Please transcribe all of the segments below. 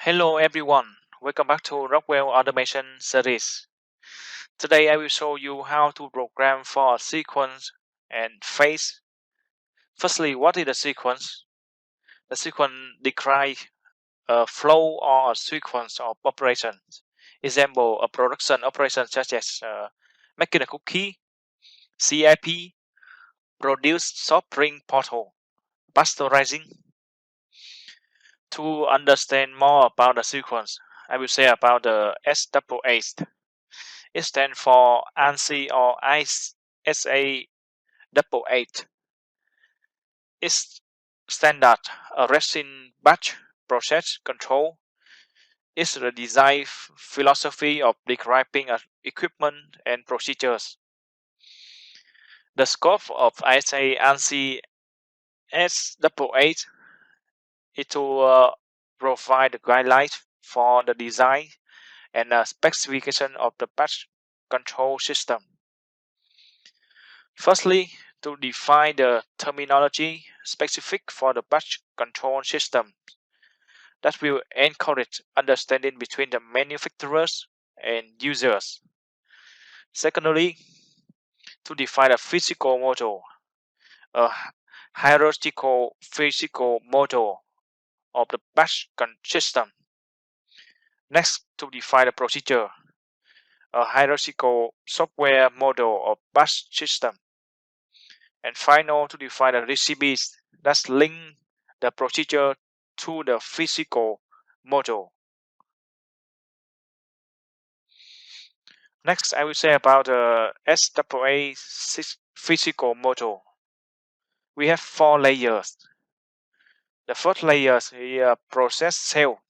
Hello everyone, welcome back to Rockwell Automation series. Today I will show you how to program for a sequence and phase. Firstly, what is a sequence? The sequence describes a flow or a sequence of operations. Example, a production operation such as making a cookie, CIP, produce soft drink bottle, pasteurizing. To understand more about the sequence, I will say about the SFC. It stands for ANSI or SA88. It's standard a resin batch process control. It's the design philosophy of describing equipment and procedures. The scope of ISA ANSI S88 is to provide the guidelines for the design and specification of the batch control system. Firstly, to define the terminology specific for the batch control system that will encourage understanding between the manufacturers and users. Secondly, to define a physical model, a hierarchical physical model of the batch system. Next, to define a procedure, a hierarchical software model of batch system. And final, to define the recipes that link the procedure to the physical model. Next, I will say about the SWA physical model. We have 4 layers. The first layer is a process cell,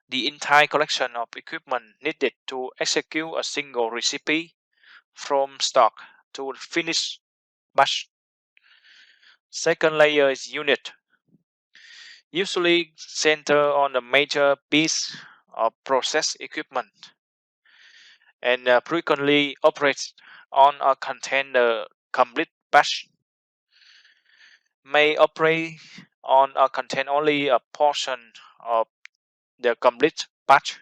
the entire collection of equipment needed to execute a single recipe from start to finish batch. Second layer is unit, usually centered on a major piece of process equipment and frequently operates on or contain the complete batch. May operate on or contain only a portion of the complete batch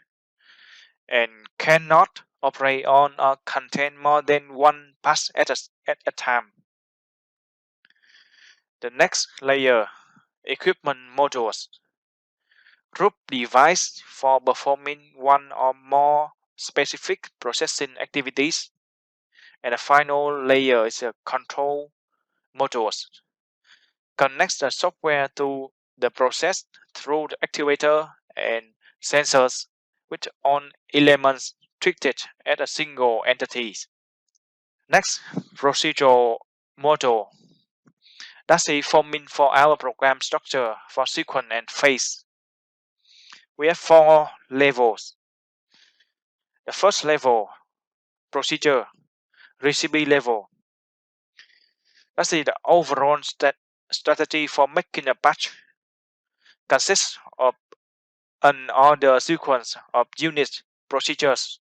and cannot operate on or contain more than one batch at a time. The next layer, equipment modules, group device for performing one or more specific processing activities. And the final layer is a control modules. Connects the software to the process through the actuator and sensors with all elements treated as a single entity. Next, procedural module. That's the forming for our program structure for sequence and phase. We have 4 levels. The first level, procedure, recipe level. That's the overall strategy for making a batch. Consists of an order sequence of unit procedures.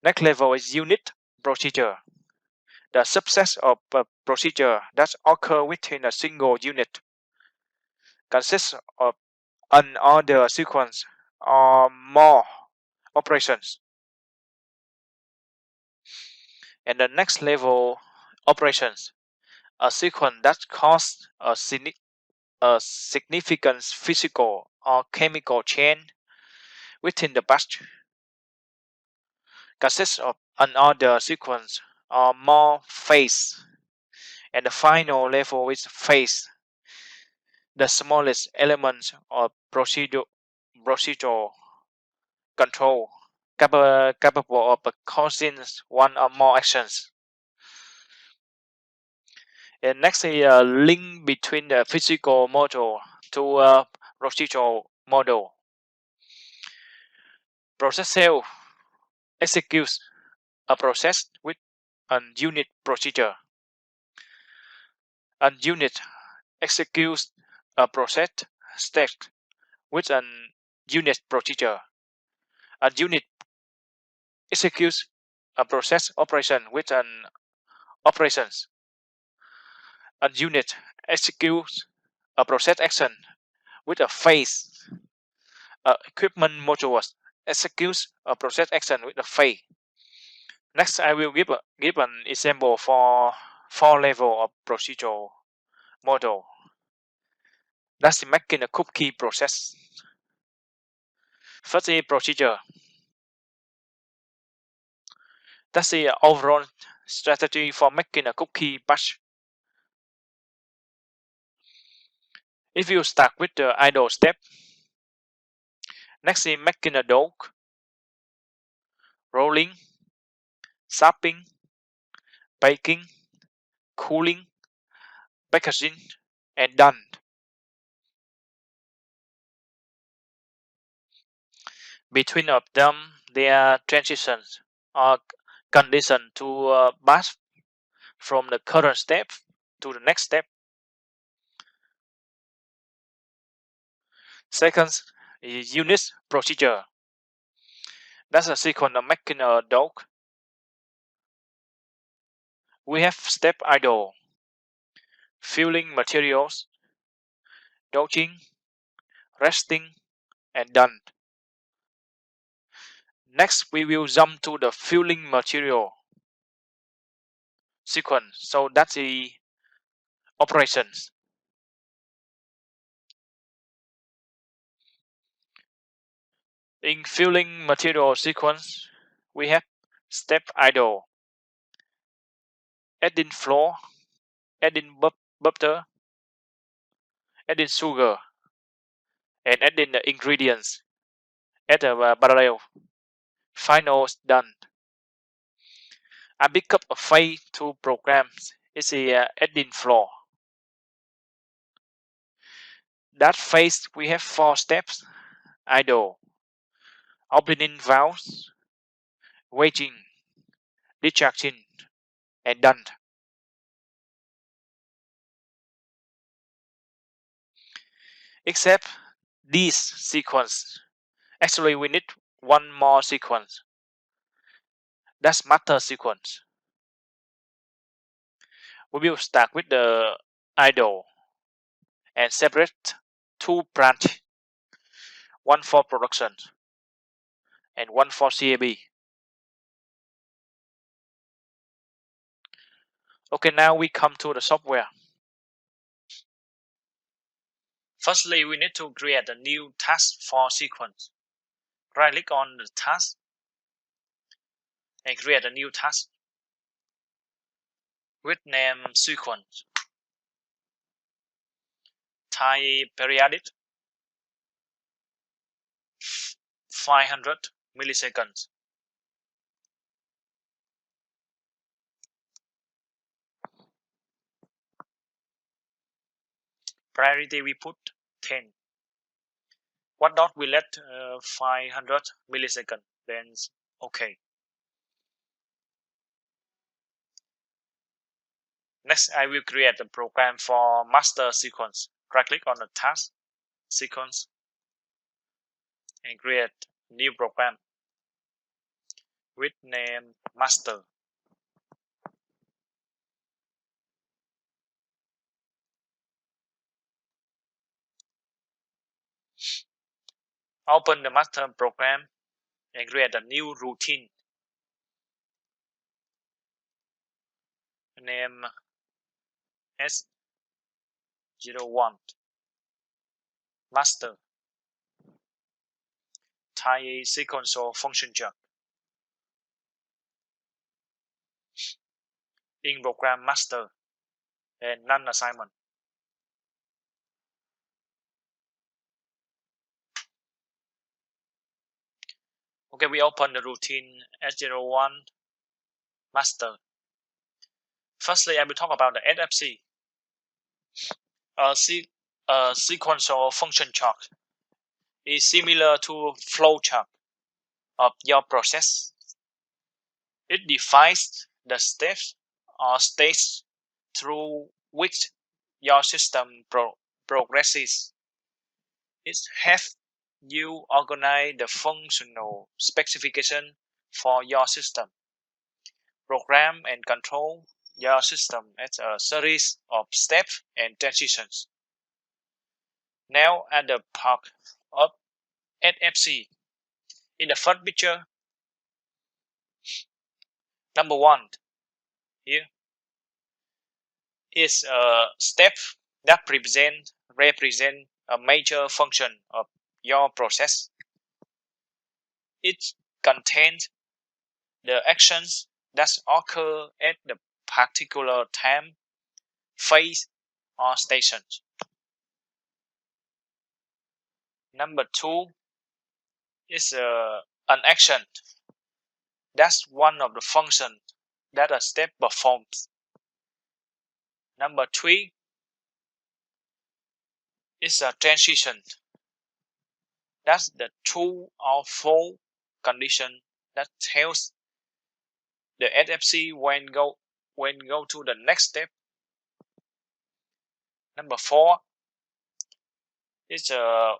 Next level is unit procedure, the subset of a procedure that occur within a single unit. Consists of an order sequence or more operations. And the next level, operations, a sequence that causes a significant physical or chemical change within the batch. Consists of another sequence or more phase. And the final level is phase, the smallest element of procedural control capable of causing one or more actions. And next is a link between the physical model to a procedural model. Process cell executes a process with a unit procedure. A unit executes a process stack with an unit procedure. A unit executes a process operation with an operations. A unit executes a process action with a phase. Equipment module executes a process action with a phase. Next, I will give an example for 4 level of procedural model. That's making a cookie process. First is procedure. That's the overall strategy for making a cookie batch. If you start with the idle step, next is making a dough, rolling, shaping, baking, cooling, packaging, and done. Between of them, there are transitions or conditions to pass from the current step to the next step. Second is unit procedure. That's a sequence of making a dough. We have step idle, filling materials, doughing, resting, and done. Next, we will jump to the filling material sequence. So that's the operations. In filling material sequence, we have step idle, adding flour, adding butter, adding sugar, and adding the ingredients at a parallel. Final done. I pick up a file to programs. It's a adding floor. That phase we have 4 steps: idle, opening valves, waiting, discharging, and done. Except this sequence. Actually, we need one more sequence. That's master sequence. We will start with the idle and separate 2 branches, one for production and one for CAB. Okay, now we come to the software. Firstly, we need to create a new task for sequence. Right click on the task and create a new task with name sequence. Type periodic 500 milliseconds. Priority we put 10. What dot we let 500 milliseconds. Then okay. Next, I will create a program for master sequence. Right click on the task sequence and create new program with name master. Open the master program and create a new routine. Name S01 master. Type a sequence or function chart. In program master and none assignment. Okay, we open the routine S01 master. Firstly, I will talk about the SFC. A sequential function chart is similar to flow chart of your process. It defines the steps or stages through which your system progresses. It helps you organize the functional specification for your system, program and control your system as a series of steps and transitions. Now at the part of SFC. In the first picture, number 1 here is a step that represent a major function of your process. It contains the actions that occur at the particular time, phase, or station. Number 2 is an action. That's one of the functions that a step performs. Number 3 is a transition. That's the true or false condition that tells the SFC when go to the next step. Number 4 is a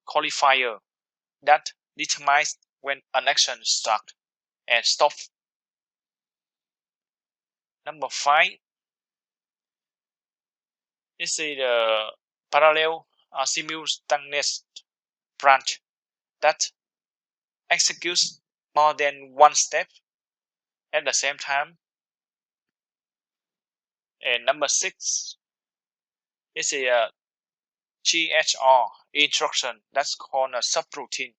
qualifier that determines when an action starts and stops. Number 5 is the parallel simultaneous branch that executes more than one step at the same time. And number 6 is a GHR instruction that's called a subroutine.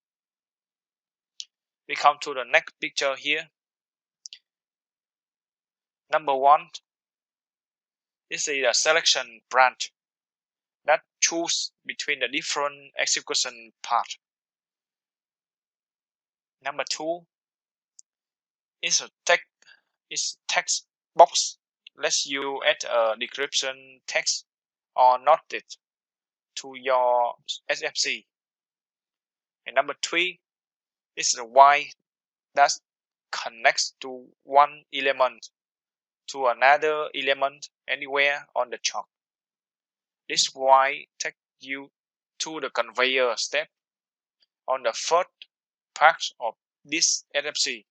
We come to the next picture here. Number 1 is a selection branch that choose between the different execution paths. Number 2 is a text box, lets you add a description text or not it to your SFC. And number 3 is the wire that connects to one element to another element anywhere on the chart. This wire takes you to the conveyor step on the first part of this SFC.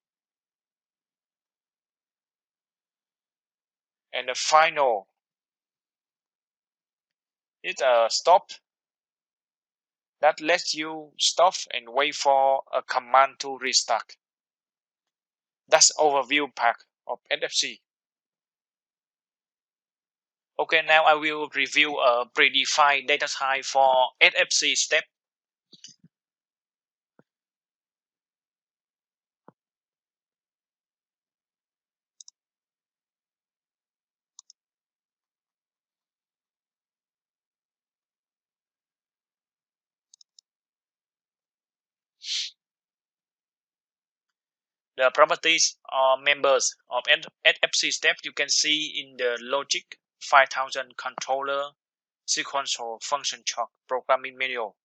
And the final is a stop that lets you stop and wait for a command to restart. That's overview part of SFC. Okay, now I will review a predefined data type for SFC step. The properties or members of SFC step you can see in the Logic 5000 controller sequential function chart programming manual.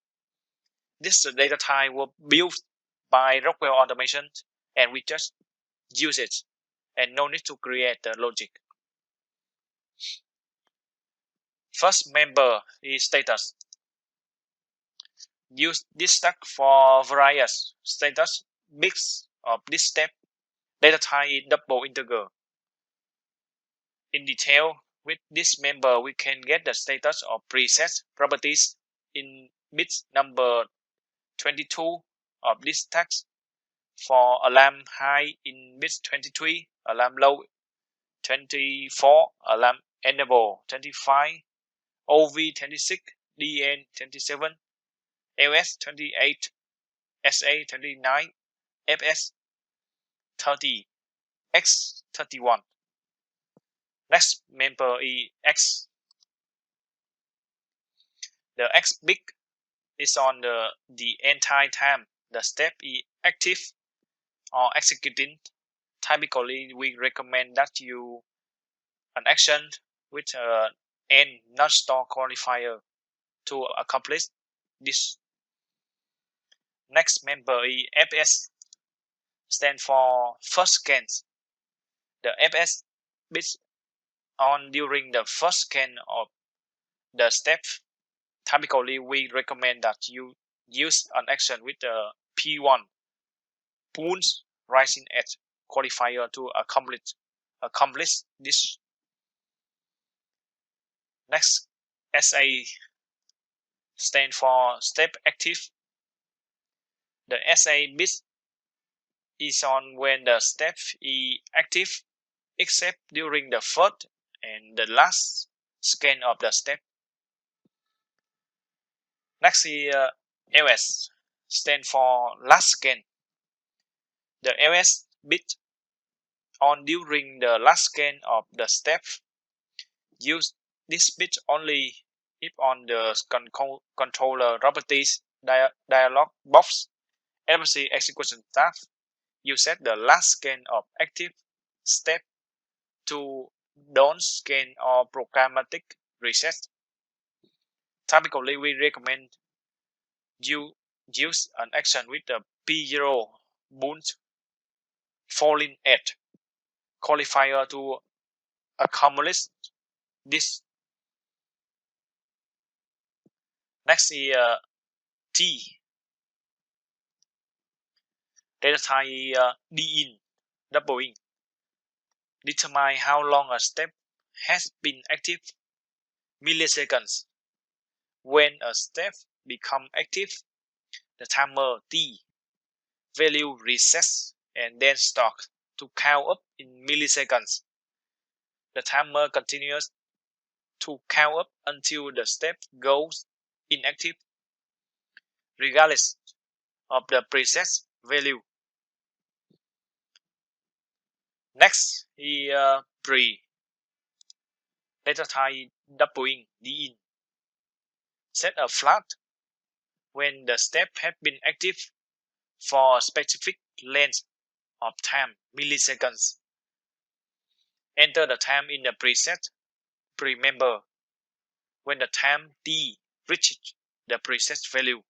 This data type was built by Rockwell Automation and we just use it and no need to create the logic. First member is status. Use this stack for various status bits of this step. Data type is double integer. In detail, with this member, we can get the status of preset properties in bits number 22 of this text. For alarm high in bits 23, alarm low 24, alarm enable 25, OV 26, DN 27, LS 28, SA 29, FS 30, X 31. Next member is X. The X bit is on the entire time the step is active or executing. Typically, we recommend that you an action with an N not store qualifier to accomplish this. Next member is FS, stand for first scans. The FS bits on during the first scan of the step. Typically, we recommend that you use an action with the P1 pulse rising edge qualifier to accomplish this. Next, SA stands for step active. The SA bit is on when the step is active, except during the first and the last scan of the step. Next is LS, stands for last scan. The LS bit on during the last scan of the step. Use this bit only if on the controller properties dialog box SFC execution tab you set the last scan of active step to don't scan or programmatic reset. Typically, we recommend you use an action with the P0 bound falling edge qualifier to accomplish this. Next is T. Data type DIN, doubling. Determine how long a step has been active. Milliseconds. When a step becomes active, the timer T value resets and then starts to count up in milliseconds. The timer continues to count up until the step goes inactive, regardless of the preset value. Next is pre. Data type doubling DIN. Set a flag when the step has been active for a specific length of time, milliseconds. Enter the time in the preset. Remember, when the time T reaches the preset value.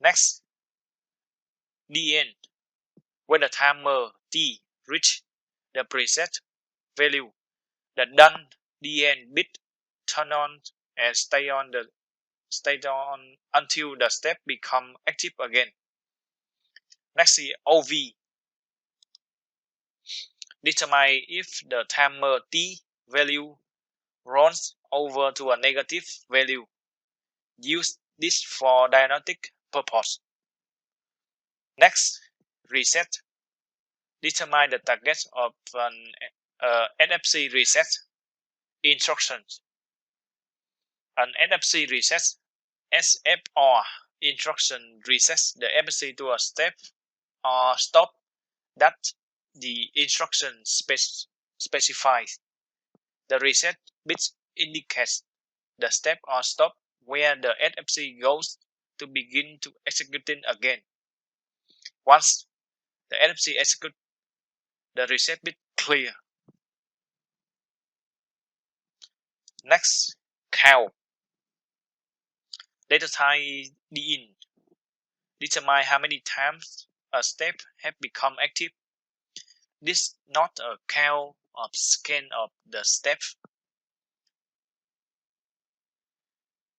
Next, DN. When the timer T reaches the preset value, the done DN bit turn on and stay on until the step become active again. Next is OV. Determine if the timer T value runs over to a negative value. Use this for diagnostic purpose. Next, reset. Determine the target of an SFC reset instruction. An SFC reset SFR instruction resets the SFC to a step or stop that the instruction specifies. The reset bit indicates the step or stop where the SFC goes to begin to executing again. Once the SFC executes, the reset bit clear. Next, count. Data type DIN. Determine how many times a step has become active. This is not a count of scan of the step.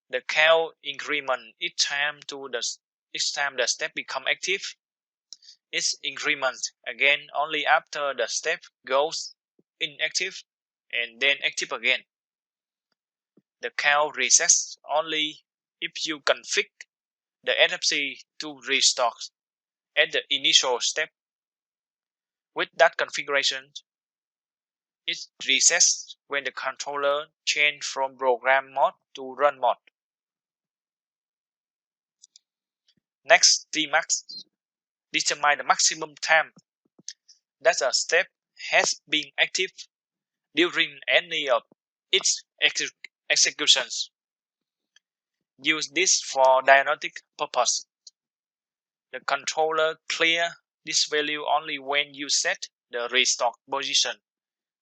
The count increment each time the step become active. It increments again only after the step goes inactive and then active again. The count resets only if you configure the SFC to restart at the initial step. With that configuration, it resets when the controller changes from program mode to run mode. Next, Tmax. Determine the maximum time that a step has been active during any of its executions. Use this for diagnostic purpose. The controller clears this value only when you set the restart position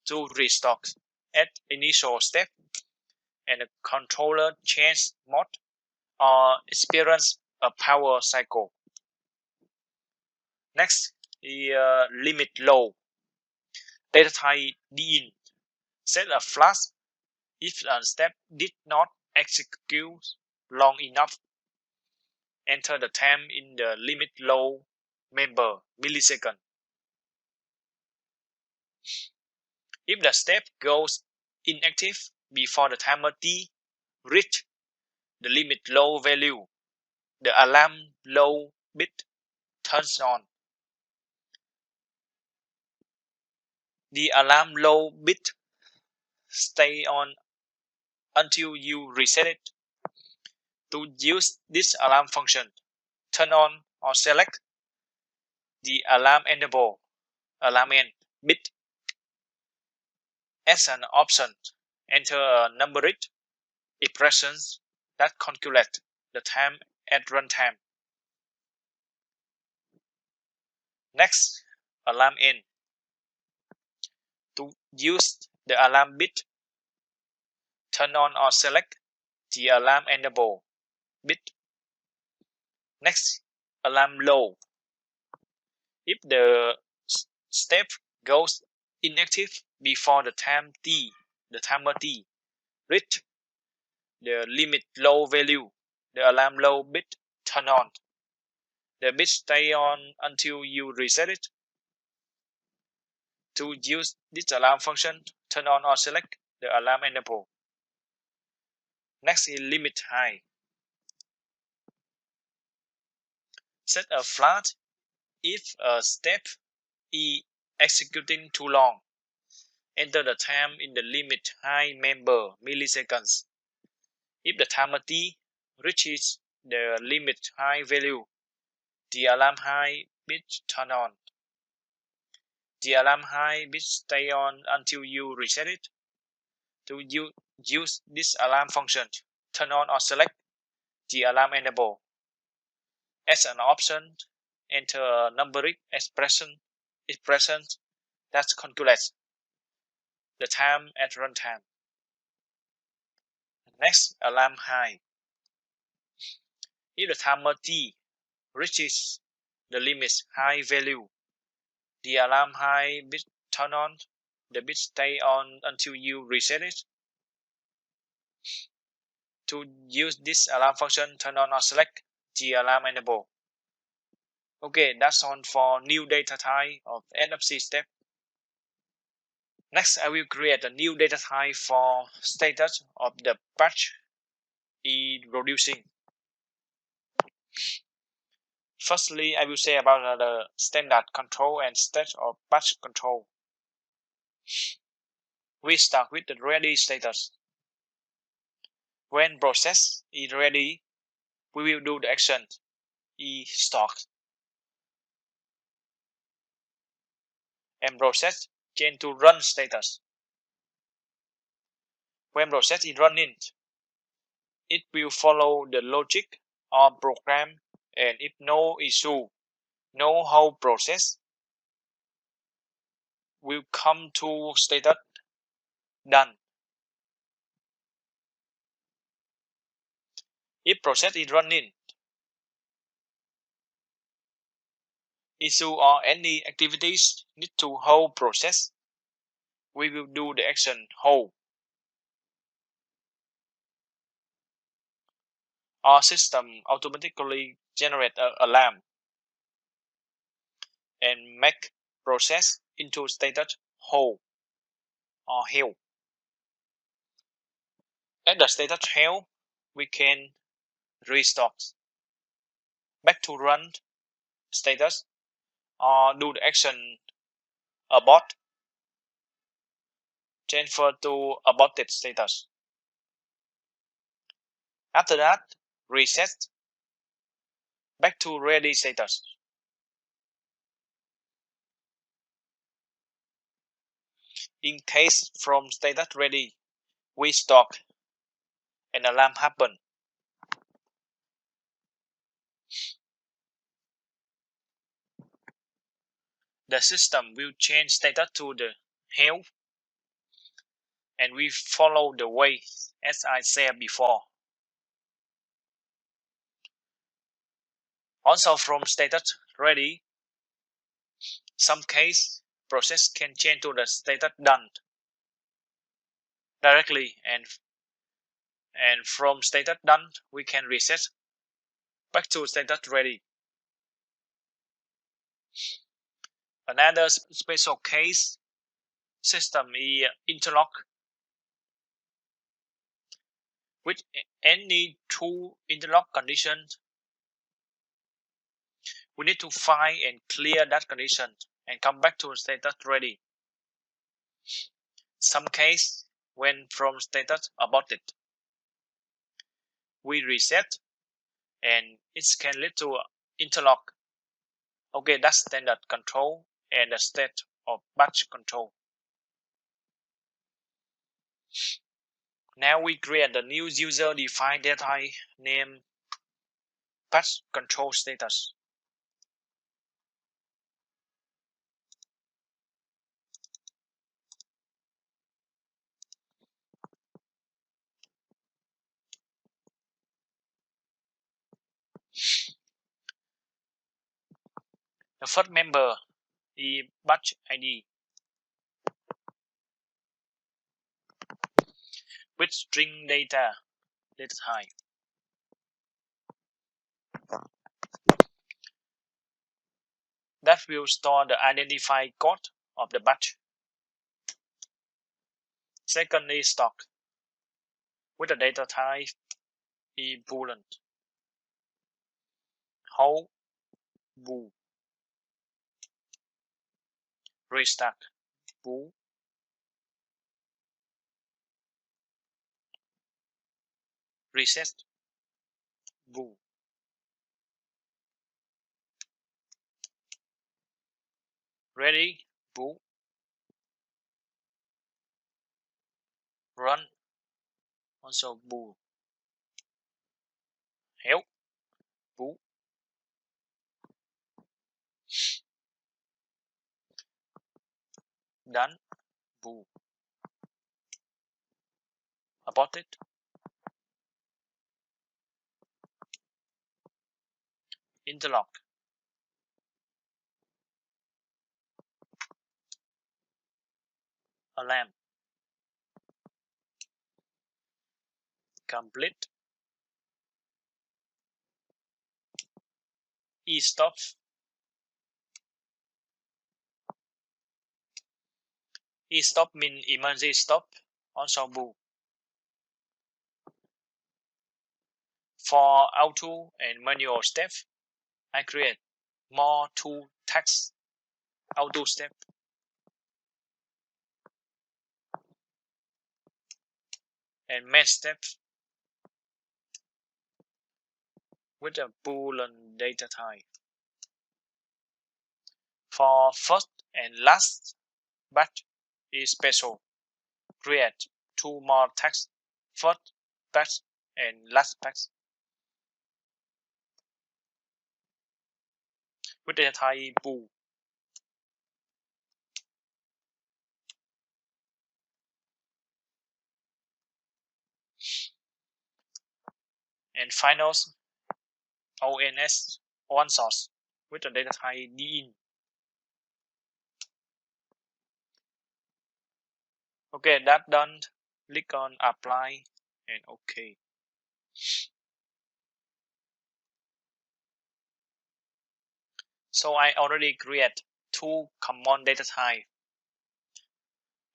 to restart at initial step and the controller changes mode or experience a power cycle. Next is limit low. Data type DIN. Set a flag if a step did not execute long enough. Enter the time in the limit low member millisecond. If the step goes inactive before the timer T reach the limit low value, the alarm low bit turns on. The alarm low bit stays on until you reset it. To use this alarm function, turn on or select the alarm enable alarm end bit. As an option, enter a numeric expression that calculates the time at runtime. Next, alarm end. To use the alarm bit, turn on or select the alarm enable bit. Next, alarm low. If the step goes inactive before the timer T reach the limit low value, the alarm low bit turn on. The bit stay on until you reset it. To use this alarm function, turn on or select the alarm enable. Next is limit high. Set a flag if a step is executing too long. Enter the time in the limit high member milliseconds. If the timer T reaches the limit high value, the alarm high bit turn on. The alarm high bit stay on until you reset it. To use this alarm function, turn on or select the alarm enable. As an option, enter a numeric expression that calculates the time at runtime. Next, alarm high. If the timer T reaches the limit high value, the alarm high bit turn on. The bit stay on until you reset it. To use this alarm function, turn on or select the alarm enable. Okay, that's all for new data type of SFC step. Next, I will create a new data type for status of the batch is producing. Firstly, I will say about the standard control and state of batch control. We start with the ready status. When process is ready, we will do the action e-start. And process change to run status. When process is running, it will follow the logic or program, and if no issue, no whole process will come to status done. If process is running, issue or any activities need to hold process, we will do the action hold. Our system automatically generate an alarm and make process into status hold or held. At the status held, we can restart back to run status or do the action abort, transfer to aborted status. After that, reset back to ready status. In case from status ready, we start, an alarm happen. The system will change status to the held, and we follow the way as I said before. Also from status ready, some case process can change to the status done directly, and from status done we can reset back to status ready. Another special case system is interlock with any two interlock conditions. We need to find and clear that condition and come back to status ready. Some case when from status aborted, we reset and it can lead to interlock. Okay, that's standard control and the state of batch control. Now we create the new user-defined data type named batch control status. The first member is batch ID with string data type. That will store the identified code of the batch. Second is stock with the data type is boolean. Hold bool. Restart bool. Reset bool. Ready bool. Run also bool. Help bool. Done bool. Aborted. Interlock. Alarm. Complete. E-stop. E-stop means emergency stop, also bool. For auto and manual step, I create more two tags auto step. And main step with a boolean data type. For first and last batch is special. Create two more tags, first batch and last batch. With data type bool. And finals ONS on source with the data type DIN. Okay, that done. Click on apply and OK. So I already create two common data type,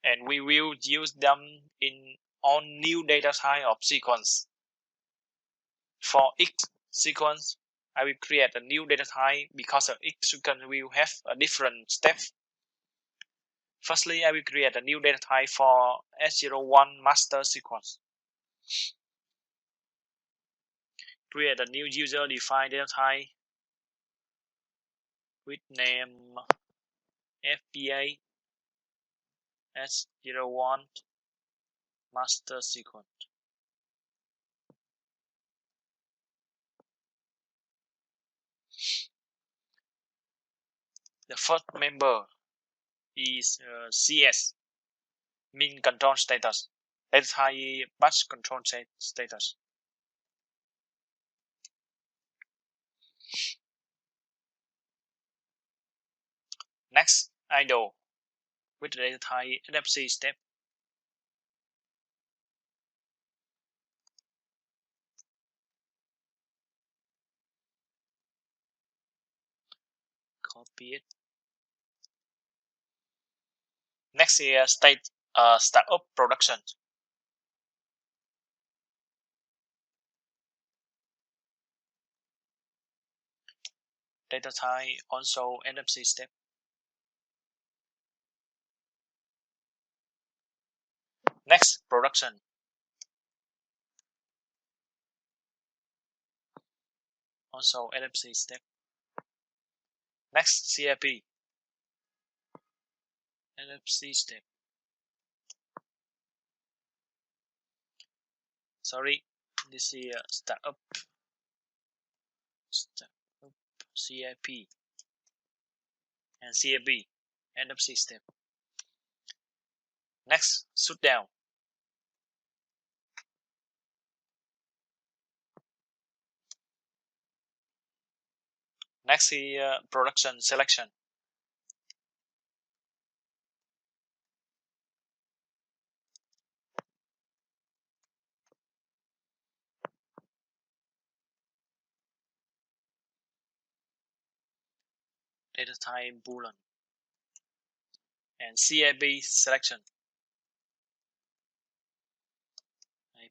and we will use them in on new data type of sequence. For each sequence, I will create a new data type because each sequence will have a different step. Firstly, I will create a new data type for S01 master sequence. Create a new user-defined data type with name FBA S01 master sequence. The first member is CS, mean control status. Data type batch control status. Next, idle with the data type SFC step. Copy it. Next is start up production. Data type also SFC step. Next, production. Also SFC step. Next, CIP. SFC step. Sorry, this is startup. Startup CIP and CIP SFC step. Next, shutdown. Next is production selection. Data type boolean and CIP selection.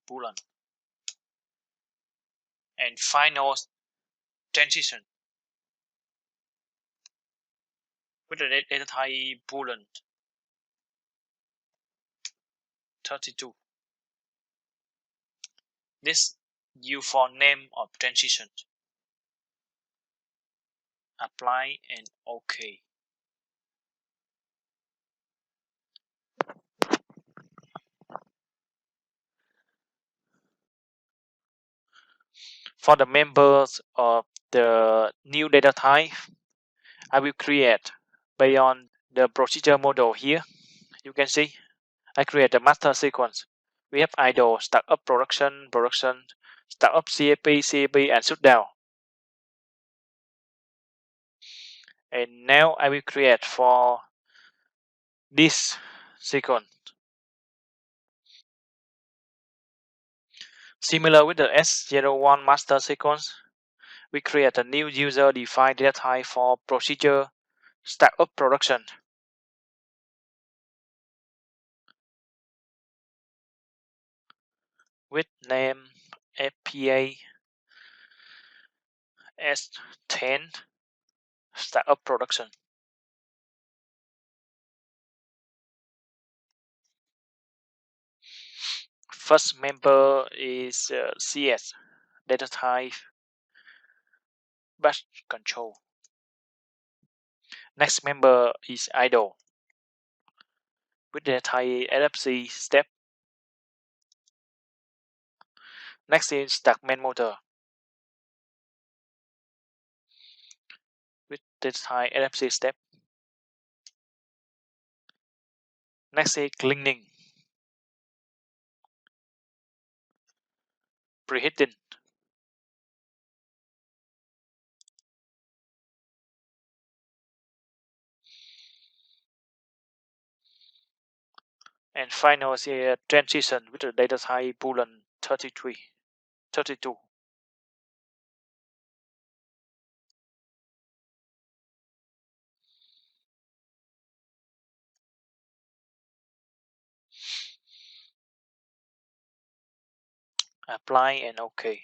Boolean and final transition with the data type boolean 32. This you for name of transition. Apply and OK. For the members of the new data type, I will create based on the procedure model here. You can see I create a master sequence. We have idle, start up production, start up CAP, and shutdown. And now I will create for this sequence. Similar with the S01 master sequence, we create a new user-defined data type for procedure start up production. With name FPA S10 start up production. First member is CS data type batch control. Next member is idle with data type SFC step. Next is start main motor with data type SFC step. Next is cleaning, preheating. And final is a transition with the data type boolean 32. Apply and OK.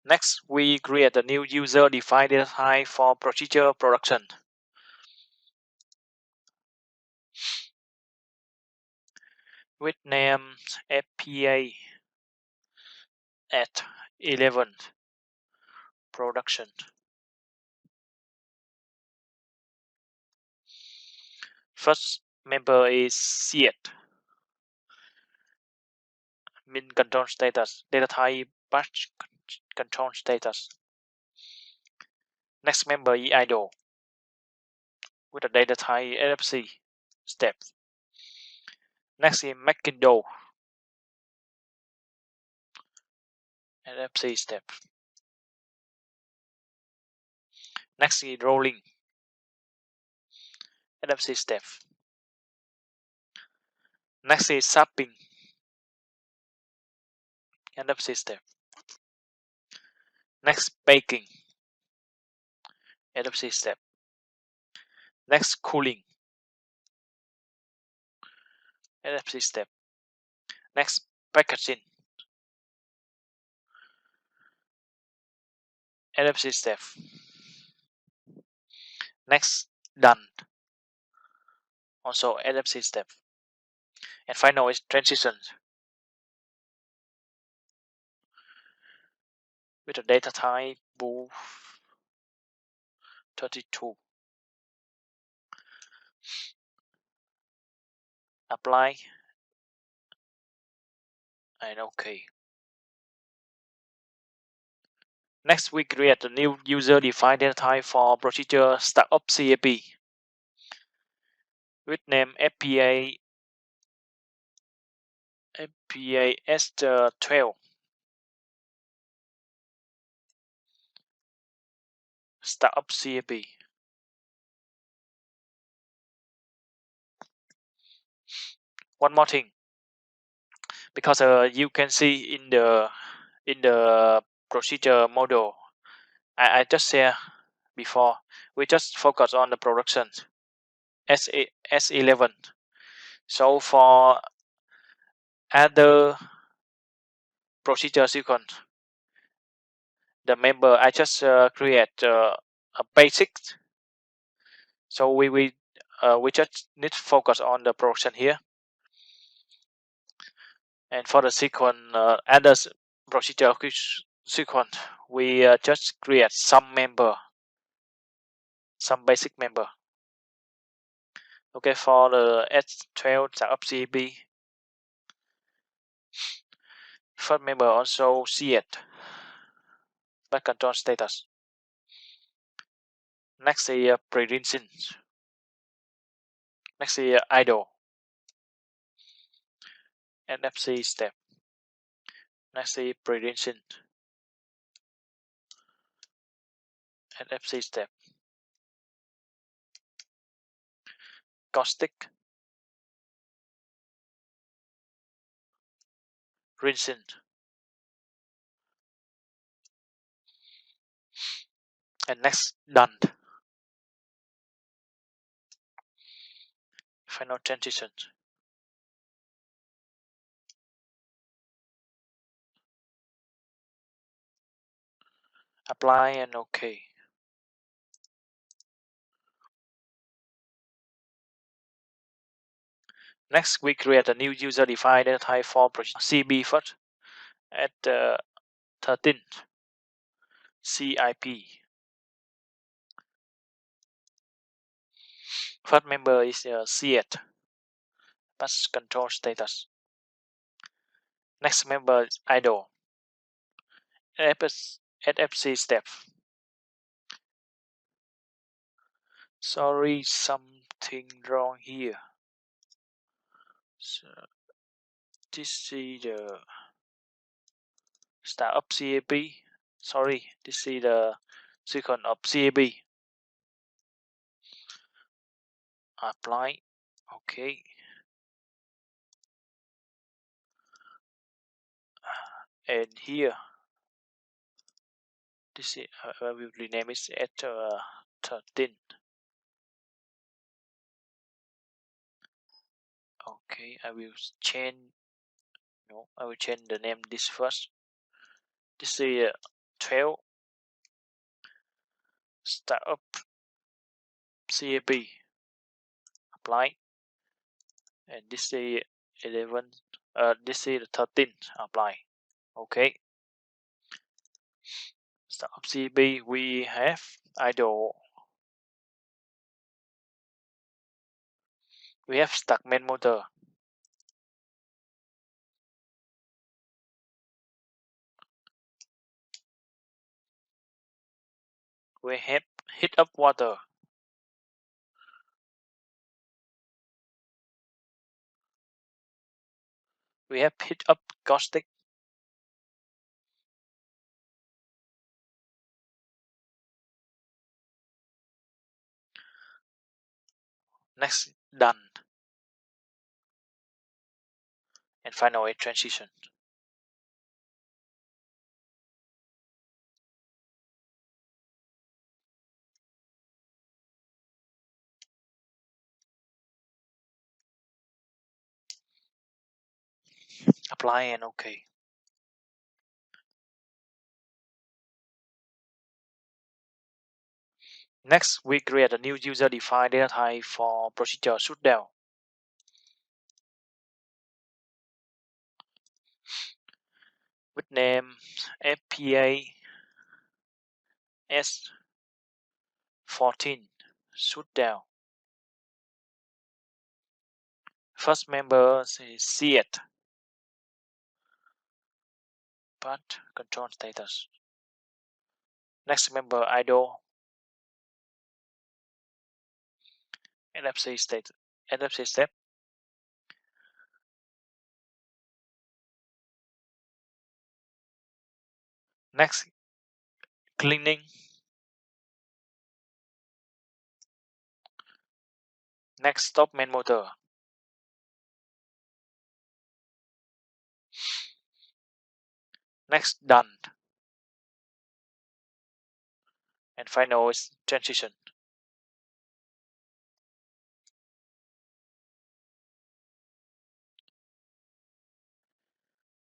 Next, we create a new user-defined data type for procedure production. With name FPA at 11 production. First member is SEAT, min control status, data type batch control status. Next member is idle with the data type SFC step. Next is McIndoe SFC step. Next is rolling SFC step. Next is sapping NFC step. Next, baking, NFC step. Next, cooling, NFC step. Next, packaging, NFC step. Next, done, also NFC step. And final is transition. With the data type bool 32. Apply and OK. Next, we create a new user-defined data type for procedure startup CAP with name FPA S12 startup CAP. One more thing, because you can see in the procedure model, I just said before, we just focus on the production S11. So for other procedure sequence, the member I just create a basic. So we just need to focus on the production here. And for the sequence, other procedure sequence, we just create some member, some basic member. Okay, for the S12 startup CAP, first member also see it, but control status. Next is prediction. Next is idle. NFC step. Next is prediction. NFC step. Caustic. Rinsing. And next, done. Final transition. Apply and OK. Next, we create a new user-defined data type for CB first at 13 CIP. First member is C8, bus control status. Next member is idle. SFC step. Sorry, something wrong here. So this is the startup CAP. Sorry, this is the sequence of CAP. Apply. Okay. And here, this is I will rename it at 13. Okay, I will change. No, I will change the name this first. This is 12 startup CAP. Apply. And this is 11. This is 13. Apply. Okay. Startup CAP. We have idle. We have stuck main motor. We have heat up water. We have heat up caustic. Next, done. And finally, transition. Apply and OK. Next, we create a new user-defined data type for procedure shutdown. With name FPA S14 shutdown. First member is set path control status. Next member idle SFC state SFC step. Next cleaning. Next stop main motor. Next done. And final is transition.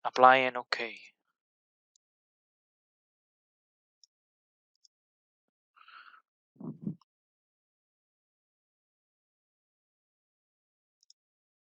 Apply and OK.